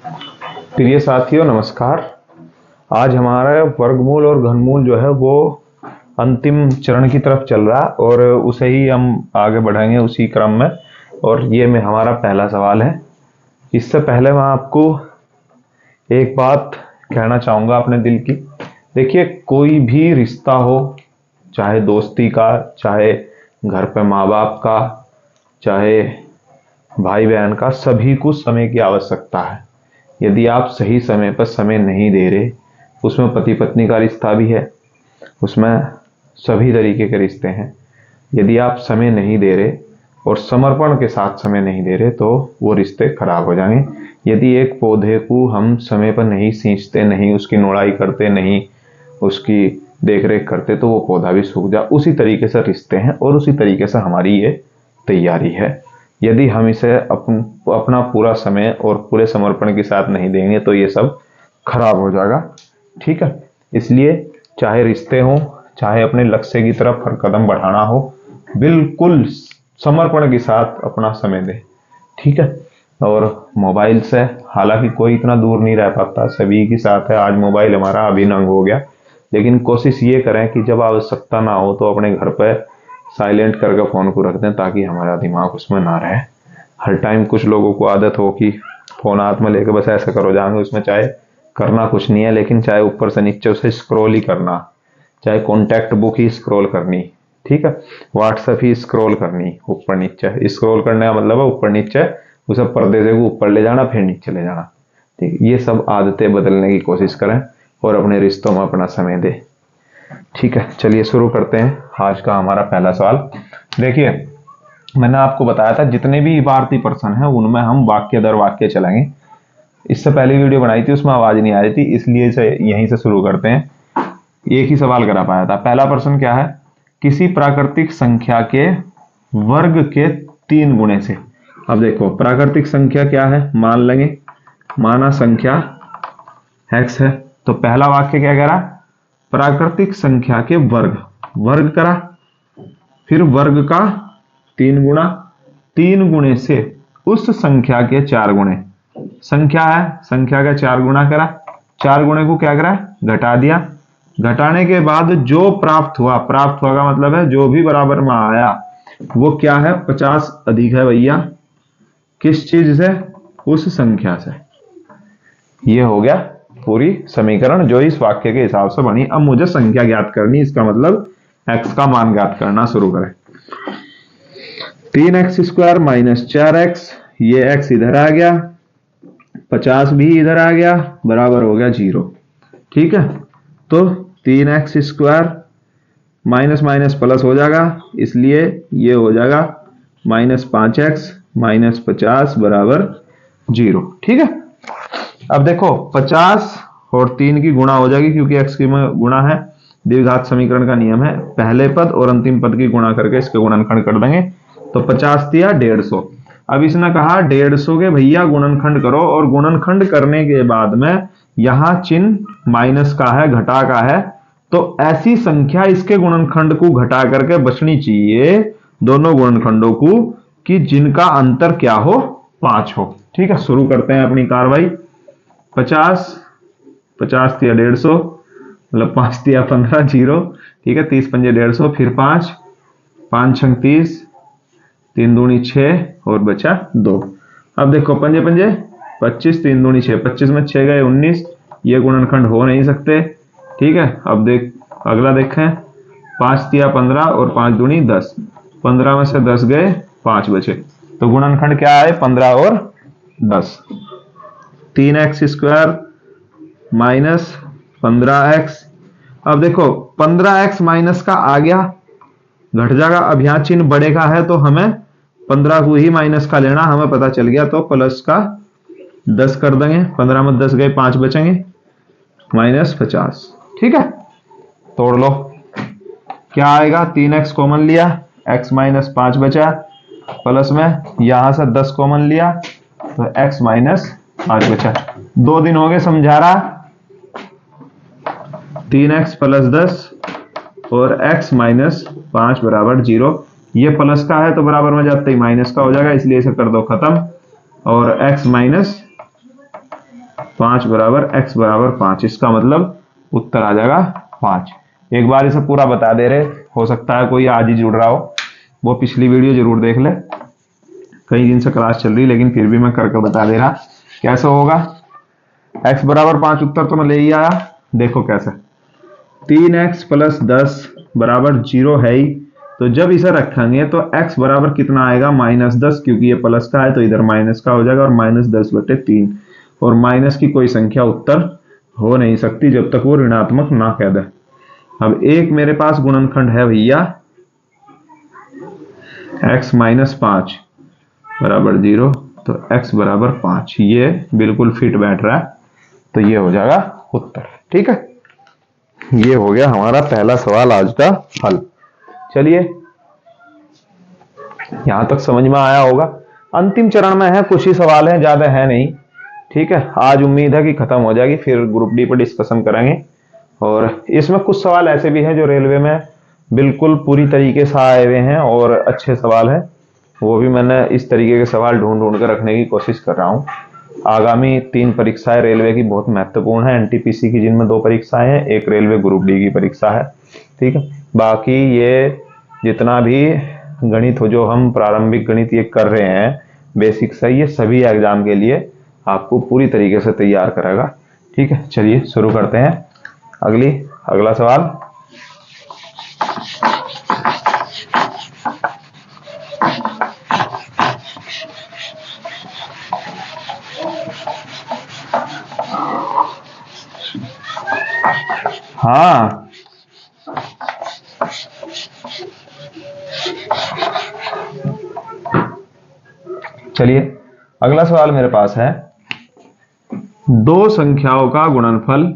प्रिय साथियों नमस्कार। आज हमारा वर्गमूल और घनमूल जो है वो अंतिम चरण की तरफ चल रहा है और उसे ही हम आगे बढ़ाएंगे उसी क्रम में। और ये में हमारा पहला सवाल है। इससे पहले मैं आपको एक बात कहना चाहूँगा अपने दिल की। देखिए, कोई भी रिश्ता हो, चाहे दोस्ती का, चाहे घर पे माँ बाप का, चाहे भाई बहन का, सभी को समय की आवश्यकता है। यदि आप सही समय पर समय नहीं दे रहे, उसमें पति पत्नी का रिश्ता भी है, उसमें सभी तरीके के रिश्ते हैं। यदि आप समय नहीं दे रहे और समर्पण के साथ समय नहीं दे रहे तो वो रिश्ते खराब हो जाएंगे। यदि एक पौधे को हम समय पर नहीं सींचते, नहीं उसकी निराई करते, नहीं उसकी देख रेख करते तो वो पौधा भी सूख जाए। उसी तरीके से रिश्ते हैं और उसी तरीके से हमारी ये तैयारी है। यदि हम इसे अपना पूरा समय और पूरे समर्पण के साथ नहीं देंगे तो ये सब खराब हो जाएगा। ठीक है, इसलिए चाहे रिश्ते हो, चाहे अपने लक्ष्य की तरफ हर कदम बढ़ाना हो, बिल्कुल समर्पण के साथ अपना समय दें। ठीक है, और मोबाइल से हालांकि कोई इतना दूर नहीं रह पाता, सभी के साथ है। आज मोबाइल हमारा अभिन्न अंग हो गया, लेकिन कोशिश ये करें कि जब आवश्यकता ना हो तो अपने घर पे साइलेंट करके फ़ोन को रख दें, ताकि हमारा दिमाग उसमें ना रहे। हर टाइम कुछ लोगों को आदत हो कि फ़ोन हाथ में लेके बस ऐसे करो जाएंगे, उसमें चाहे करना कुछ नहीं है, लेकिन चाहे ऊपर से नीचे उसे स्क्रॉल ही करना, चाहे कॉन्टैक्ट बुक ही स्क्रॉल करनी, ठीक है, व्हाट्सएप ही स्क्रॉल करनी, ऊपर नीचे स्क्रॉल करने का मतलब है ऊपर नीचे उसे पर्दे से ऊपर ले जाना फिर नीचे ले जाना। ठीक, ये सब आदतें बदलने की कोशिश करें और अपने रिश्तों में अपना समय दें। ठीक है, चलिए शुरू करते हैं आज का हमारा पहला सवाल। देखिए, मैंने आपको बताया था जितने भी इबारती प्रश्न हैं उनमें हम वाक्य दर वाक्य चलेंगे। इससे पहले वीडियो बनाई थी, उसमें आवाज नहीं आ रही थी, इसलिए इसे यहीं से शुरू करते हैं। एक ही सवाल करा पाया था। पहला प्रश्न क्या है? किसी प्राकृतिक संख्या के वर्ग के 3 गुणे से। अब देखो, प्राकृतिक संख्या क्या है? मान लेंगे, माना संख्या x है, तो पहला वाक्य क्या कह रहा? प्राकृतिक संख्या के वर्ग, वर्ग करा, फिर वर्ग का 3 गुणा, 3 गुणे से उस संख्या के 4 गुणे। संख्या है, संख्या का 4 गुणा करा, 4 गुणे को क्या करा? घटा दिया। घटाने के बाद जो प्राप्त हुआ, प्राप्त हुआ का मतलब है जो भी बराबर में आया वो क्या है? 50 अधिक है भैया। किस चीज से? उस संख्या से। ये हो गया पूरी समीकरण जो इस वाक्य के हिसाब से बनी। अब मुझे संख्या ज्ञात करनी, इसका मतलब x का मान ज्ञात करना शुरू करें। 3x² माइनस 4x, ये x इधर आ गया, 50 भी इधर आ गया, बराबर हो गया 0। ठीक है, तो 3x² माइनस माइनस प्लस हो जाएगा, इसलिए ये हो जाएगा माइनस 5x माइनस 50 बराबर 0। ठीक है, अब देखो 50 और 3 की गुणा हो जाएगी क्योंकि x की गुणा है। द्विघात समीकरण का नियम है, पहले पद और अंतिम पद की गुणा करके इसके गुणनखंड कर देंगे, तो 50 दिया 150। अब इसने कहा 150 के भैया गुणनखंड करो, और गुणनखंड करने के बाद में यहां चिन्ह माइनस का है, घटा का है, तो ऐसी संख्या इसके गुणनखंड को घटा करके बचनी चाहिए दोनों गुणनखंडों को कि जिनका अंतर क्या हो? 5 हो। ठीक है, शुरू करते हैं अपनी कार्रवाई। 50 50 दिया 150, मतलब 5 दिया 15, 0। ठीक है, 30 पंजे 150, फिर 5 5 छंग 30, 3 दूनी 6 और बचा 2। अब देखो पंजे पंजे 25, 3 दूनी 6, 25 में 6 गए 19, ये गुणनखंड हो नहीं सकते। ठीक है, अब देख अगला देखें, 5 दिया 15 और 5 दूनी 10, 15 में से 10 गए, 5 बचे, तो गुणनखंड क्या है? 15 और 10। 3x² minus 15x। अब देखो 15x माइनस का आ गया, घट जाएगा। अब यहां चिन्ह बड़े का है तो हमें 15 को ही माइनस का लेना, हमें पता चल गया, तो प्लस का 10 कर देंगे। 15 में 10 गए, 5 बचेंगे, माइनस 50। ठीक है, तोड़ लो, क्या आएगा? 3x कॉमन लिया, x माइनस 5 बचा, प्लस में यहां से 10 कॉमन लिया तो x माइनस 5 बचा। 2 दिन हो गए समझा रहा। 3x प्लस 10 और x माइनस 5 बराबर 0। ये प्लस का है तो बराबर में जाते ही माइनस का हो जाएगा, इसलिए इसे कर दो खत्म। और x माइनस 5 बराबर x बराबर 5, इसका मतलब उत्तर आ जाएगा 5। एक बार इसे पूरा बता दे रहे, हो सकता है कोई आज ही जुड़ रहा हो, वो पिछली वीडियो जरूर देख ले, कई दिन से क्लास चल रही, लेकिन फिर भी मैं करके बता दे रहा। कैसे होगा? x बराबर 5 उत्तर तो मैं ले ही आया, देखो कैसे। 3x प्लस 10 बराबर 0 है ही, तो जब इसे रखेंगे तो x बराबर कितना आएगा? -10, क्योंकि ये प्लस का है तो इधर माइनस का हो जाएगा, और -10/3। और माइनस की कोई संख्या उत्तर हो नहीं सकती जब तक वो ऋणात्मक ना कह दे। अब एक मेरे पास गुणनखंड है भैया x - 5 बराबर 0, तो x बराबर 5, ये बिल्कुल फिट बैठ रहा है, तो ये हो जाएगा उत्तर। ठीक है, ये हो गया हमारा पहला सवाल आज का हल। चलिए, यहां तक समझ में आया होगा। अंतिम चरण में है, कुछ ही सवाल है, ज्यादा है नहीं। ठीक है, आज उम्मीद है कि खत्म हो जाएगी, फिर ग्रुप डी पर डिस्कशन करेंगे। और इसमें कुछ सवाल ऐसे भी हैं जो रेलवे में बिल्कुल पूरी तरीके से आए हुए हैं और अच्छे सवाल हैं, वो भी मैंने इस तरीके के सवाल ढूंढ कर रखने की कोशिश कर रहा हूँ। आगामी 3 परीक्षाएं रेलवे की बहुत महत्वपूर्ण है, एनटीपीसी की, जिनमें 2 परीक्षाएं हैं, एक रेलवे ग्रुप डी की परीक्षा है। ठीक है, बाकी ये जितना भी गणित हो, जो हम प्रारंभिक गणित ये कर रहे हैं बेसिक से, ये सभी एग्जाम के लिए आपको पूरी तरीके से तैयार करेगा। ठीक है, चलिए शुरू करते हैं। अगला सवाल। हाँ, चलिए अगला सवाल मेरे पास है, दो संख्याओं का गुणनफल,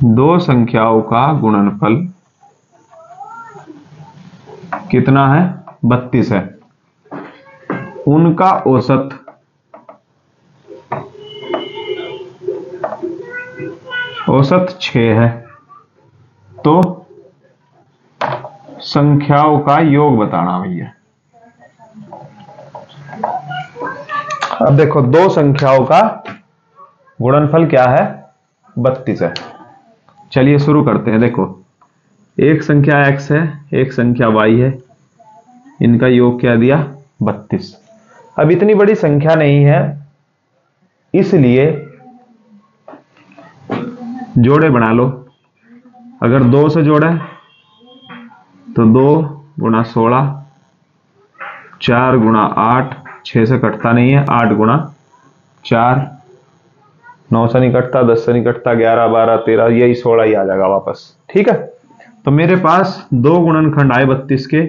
दो संख्याओं का गुणनफल कितना है? 32 है। उनका औसत औसत 6 है, तो संख्याओं का योग बताना भैया। अब देखो, दो संख्याओं का गुणनफल क्या है? 32 है। चलिए शुरू करते हैं। देखो, एक संख्या x है, एक संख्या y है, इनका योग क्या दिया? 32। अब इतनी बड़ी संख्या नहीं है, इसलिए जोड़े बना लो। अगर 2 से जोड़े तो 2 × 16, 4 × 8, 6 से कटता नहीं है, 8 × 4, 9 से नहीं कटता, 10 से नहीं कटता, 11, 12, 13, यही 16 ही आ जाएगा वापस। ठीक है, तो मेरे पास 2 गुणनखंड आए 32 के,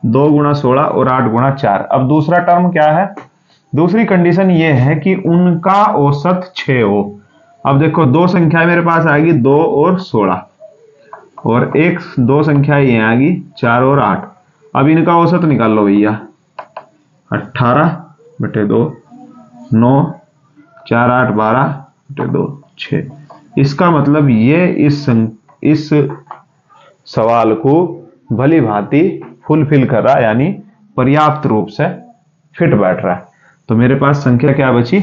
2 × 16 और 8 × 4। अब दूसरा टर्म क्या है? दूसरी कंडीशन ये है कि उनका औसत 6 हो। अब देखो, दो संख्याएं मेरे पास आएगी, 2 और 16, और एक दो संख्या ये आएगी 4 और 8। अब इनका औसत निकाल लो भैया। 18/2, 9, 4, 8, 12/2, 6। इसका मतलब ये इस सवाल को भली भांति फुलफिल कर रहा है, यानी पर्याप्त रूप से फिट बैठ रहा है। तो मेरे पास संख्या क्या बची?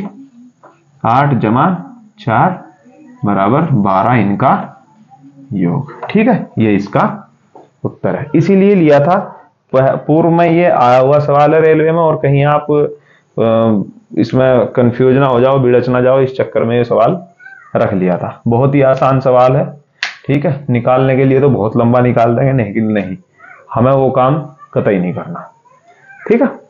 8 + 4 बराबर 12, इनका योग। ठीक है, ये इसका उत्तर है। इसीलिए लिया था, पूर्व में ये आया हुआ सवाल है रेलवे में, और कहीं आप इसमें कंफ्यूज ना हो जाओ, बिड़च ना जाओ, इस चक्कर में ये सवाल रख लिया था। बहुत ही आसान सवाल है। ठीक है, निकालने के लिए तो बहुत लंबा निकाल देंगे, नहीं, हमें वो काम कतई नहीं करना। ठीक है,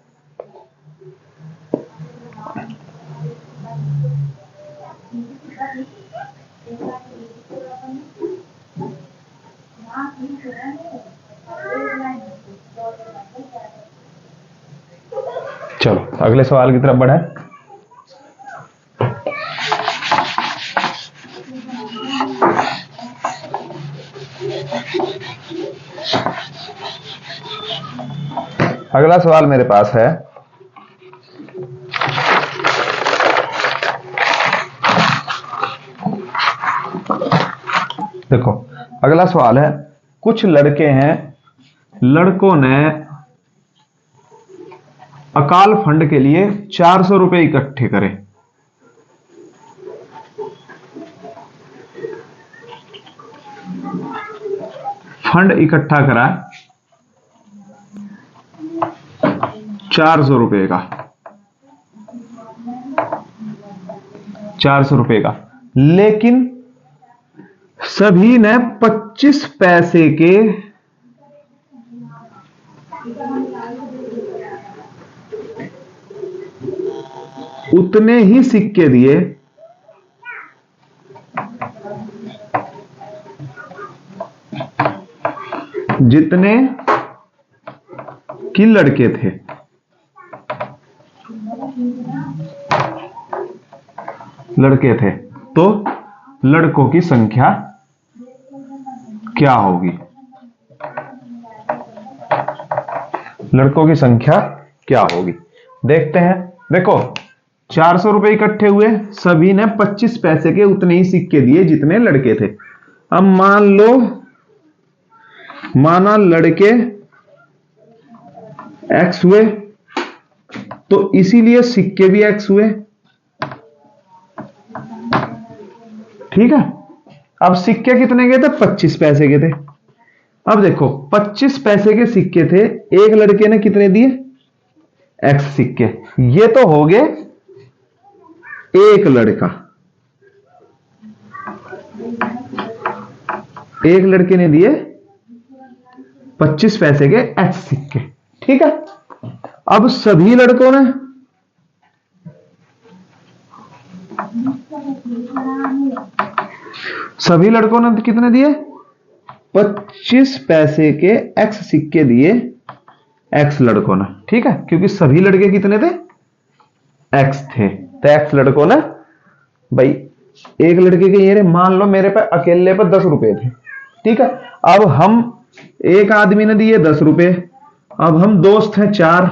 चलो अगले सवाल की तरफ बढ़े। अगला सवाल मेरे पास है, देखो अगला सवाल है, कुछ लड़के हैं, लड़कों ने अकाल फंड के लिए 400 रुपए इकट्ठे करें। फंड इकट्ठा करा 400 रुपए का, 400 रुपए का, लेकिन सभी ने 25 पैसे के उतने ही सिक्के दिए जितने कि लड़के थे। लड़के थे तो लड़कों की संख्या क्या होगी? लड़कों की संख्या क्या होगी देखते हैं। देखो 400 रुपए इकट्ठे हुए, सभी ने 25 पैसे के उतने ही सिक्के दिए जितने लड़के थे। अब माना लड़के एक्स हुए तो इसीलिए सिक्के भी एक्स हुए। ठीक है, अब सिक्के कितने के थे? 25 पैसे के थे। अब देखो 25 पैसे के सिक्के थे, एक लड़के ने कितने दिए? एक्स सिक्के। ये तो हो गए एक लड़का, एक लड़के ने दिए 25 पैसे के एक्स सिक्के। ठीक है, अब सभी लड़कों ने कितने दिए? 25 पैसे के एक्स सिक्के दिए एक्स लड़कों ने। ठीक है, क्योंकि सभी लड़के कितने थे? एक्स थे, तो एक्स लड़कों ने, भाई एक लड़के के ये मान लो मेरे पे अकेले पे 10 रुपए थे। ठीक है, अब हम एक आदमी ने दिए 10 रुपए, अब हम दोस्त हैं 4,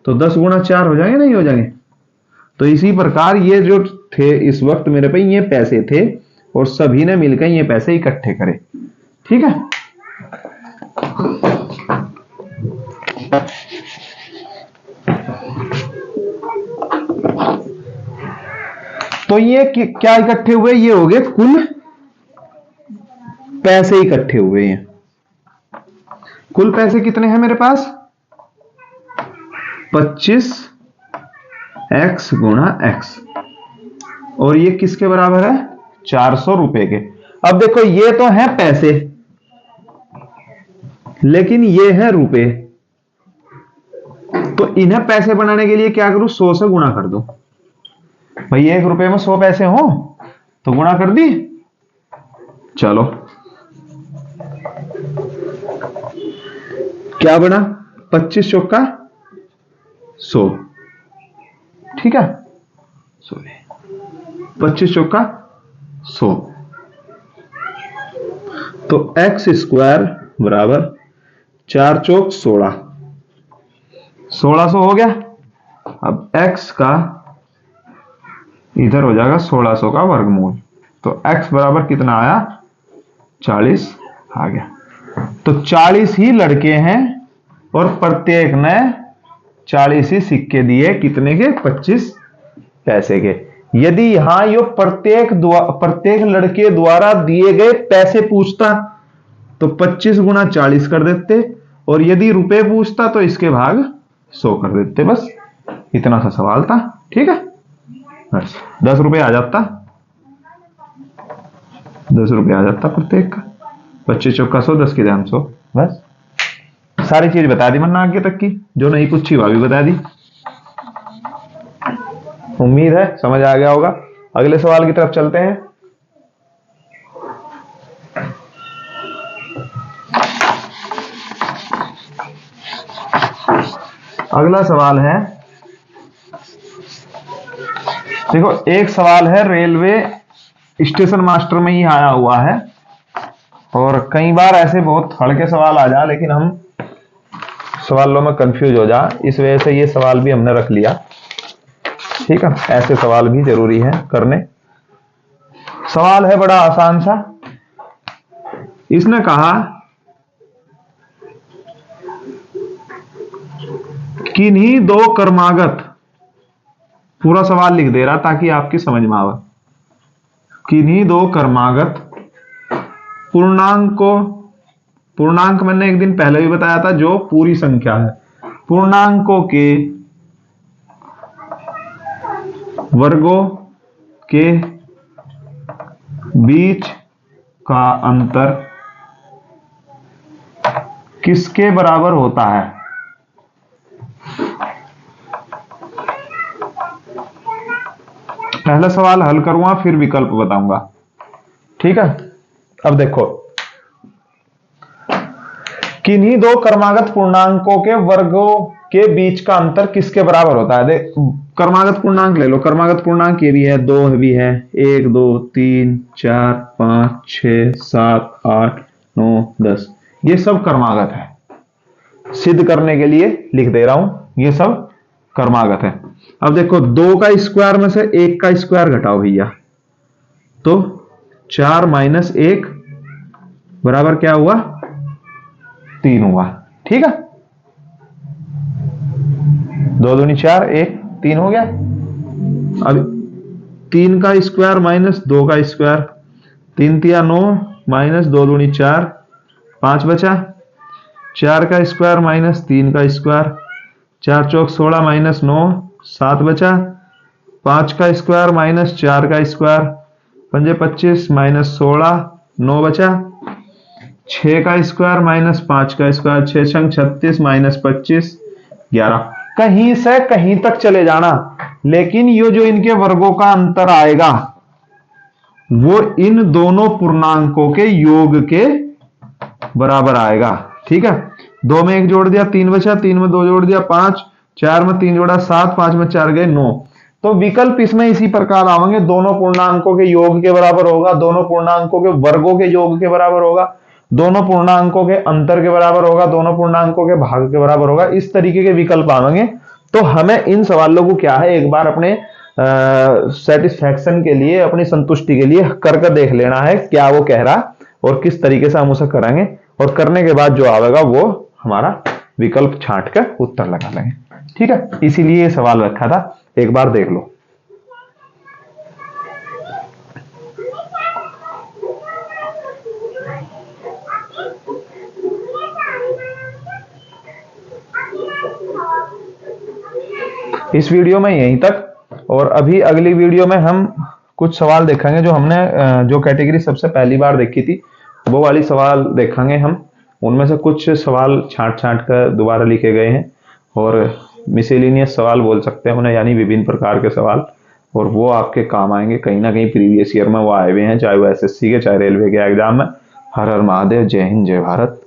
तो 10 गुणा 4 हो जाएंगे, नहीं हो जाएंगे? तो इसी प्रकार ये जो थे इस वक्त मेरे पे ये पैसे थे और सभी ने मिलकर ये पैसे इकट्ठे करे। ठीक है, तो ये क्या इकट्ठे हुए? ये हो गए कुल पैसे इकट्ठे हुए हैं। कुल पैसे कितने हैं मेरे पास? 25 एक्स गुणा एक्स, और ये किसके बराबर है? 400 रुपए के। अब देखो ये तो है पैसे, लेकिन ये है रुपए, तो इन्हें पैसे बनाने के लिए क्या करूं? 100 से गुणा कर दूं। भाई 1 रुपए में 100 पैसे हो तो गुणा कर दी। चलो क्या बना? 25 चौका 100। ठीक है, 25 चौका 100, तो एक्स स्क्वायर बराबर 4 चौक 16, 1600 हो गया। अब x का इधर हो जाएगा 1600 का वर्गमूल, तो x बराबर कितना आया? 40 आ गया। तो 40 ही लड़के हैं और प्रत्येक ने 40 ही सिक्के दिए, कितने के? 25 पैसे के। यदि यहां यो प्रत्येक लड़के द्वारा दिए गए पैसे पूछता तो 25 गुणा 40 कर देते, और यदि रुपए पूछता तो इसके भाग 100 कर देते। बस इतना सा सवाल था। ठीक है, बस 10 रुपए आ जाता, 10 रुपए आ जाता प्रत्येक का। 25 चौका 100, 10 की दाम 100। बस सारी चीज बता दी वरना आगे तक की, जो नहीं पूछी वह भी बता दी। उम्मीद है समझ आ गया होगा। अगले सवाल की तरफ चलते हैं। अगला सवाल है, देखो एक सवाल है रेलवे स्टेशन मास्टर में ही आया हुआ है, और कई बार ऐसे बहुत हल्के सवाल आ जाए लेकिन हम सवालों में कंफ्यूज हो जा, इस वजह से ये सवाल भी हमने रख लिया। ठीक है, ऐसे सवाल भी जरूरी है करने। सवाल है बड़ा आसान सा। इसने कहा किन्हीं दो क्रमागत, पूरा सवाल लिख दे रहा ताकि आपकी समझ में आवे। किन्हीं दो क्रमागत पूर्णांकों, पूर्णांक मैंने एक दिन पहले भी बताया था, जो पूरी संख्या है, पूर्णांकों के वर्गों के बीच का अंतर किसके बराबर होता है? पहला सवाल हल करूंगा फिर विकल्प बताऊंगा, ठीक है। अब देखो, किन्हीं दो क्रमागत पूर्णांकों के वर्गों के बीच का अंतर किसके बराबर होता है? देख, क्रमागत पूर्णांक ले लो। क्रमागत पूर्णांक ये भी है, 2 भी है, 1 2 3 4 5 6 7 8 9 10, ये सब क्रमागत है। सिद्ध करने के लिए लिख दे रहा हूं, ये सब क्रमागत है। अब देखो, 2 का स्क्वायर में से 1 का स्क्वायर घटाओ भैया, तो 4 - 1 बराबर क्या हुआ? 3 हुआ, ठीक है। 2 दूनी 4, 1 3 हो गया। अब 3 का स्क्वायर माइनस 2 का स्क्वायर, 3 तिया 9 माइनस 2 दूनी 4, 5 बचा। 4 का स्क्वायर माइनस 3 का स्क्वायर, 4 चौक 16 माइनस 9 7 बचा। 5 का स्क्वायर माइनस 4 का स्क्वायर, 5 25 माइनस 16 9 बचा। 6 का स्क्वायर माइनस 5 का स्क्वायर, 6 छंग 36 माइनस 25 11। कहीं से कहीं तक चले जाना, लेकिन ये जो इनके वर्गों का अंतर आएगा वो इन दोनों पूर्णांकों के योग के बराबर आएगा, ठीक है। 2 में 1 जोड़ दिया 3 बचा, 3 में 2 जोड़ दिया 5, 4 में 3 जोड़ा 7, 5 में 4 गए 9। तो विकल्प इसमें इसी प्रकार आवेंगे, दोनों पूर्णांकों के योग के बराबर होगा, दोनों पूर्णांकों के वर्गों के योग के बराबर होगा, दोनों पूर्णांकों के अंतर के बराबर होगा, दोनों पूर्णांकों के भाग के बराबर होगा। इस तरीके के विकल्प आवेंगे। तो हमें इन सवालों को क्या है, एक बार अपने सेटिस्फैक्शन के लिए, अपनी संतुष्टि के लिए करके देख लेना है क्या वो कह रहा और किस तरीके से हम उसे करेंगे, और करने के बाद जो आवेगा वो हमारा विकल्प छांट कर उत्तर लगा लेंगे, ठीक है। इसीलिए ये सवाल रखा था, एक बार देख लो। इस वीडियो में यहीं तक, और अभी अगली वीडियो में हम कुछ सवाल देखेंगे जो हमने जो कैटेगरी सबसे पहली बार देखी थी वो वाली सवाल देखेंगे हम। उनमें से कुछ सवाल छांट छांट कर दोबारा लिखे गए हैं, और मिसेलिनियस सवाल बोल सकते हैं उन्हें, यानी विभिन्न प्रकार के सवाल, और वो आपके काम आएंगे। कहीं ना कहीं प्रीवियस ईयर में वो आए हुए हैं, चाहे वो एसएससी के चाहे रेलवे के एग्जाम में। हर हर महादेव, जय हिंद, जय भारत।